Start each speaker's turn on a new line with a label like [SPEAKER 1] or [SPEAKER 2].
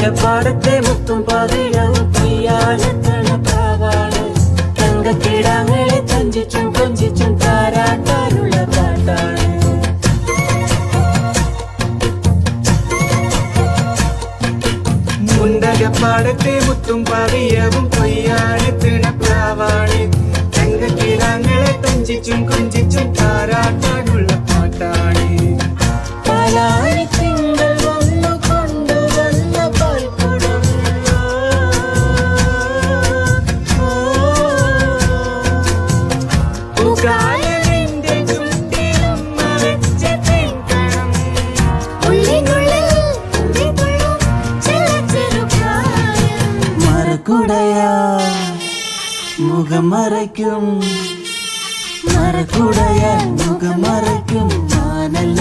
[SPEAKER 1] പാടത്തെ മുത്തും പവിഴവും പെയ്യാനെത്തണ പ്രാവാണ്. തങ്കക്കിടാങ്ങളെ തഞ്ചിച്ചും കൊഞ്ചിച്ചും താരാട്ടാനുള്ള പാട്ടാണ്. മുണ്ടകപ്പാടത്തെ മുത്തും പവിഴവും പെയ്യാനെത്തണ പ്രാവാണ്. തങ്കക്കിടാങ്ങളെ തഞ്ചിച്ചും കൊഞ്ചിച്ചും താരാട്ടാനുള്ള പാട്ടാണ്. മറക്കുടയാ മുഖം മറയ്ക്കും, മറക്കുടയാ മുഖം മറയ്ക്കും ഞാനല്ല.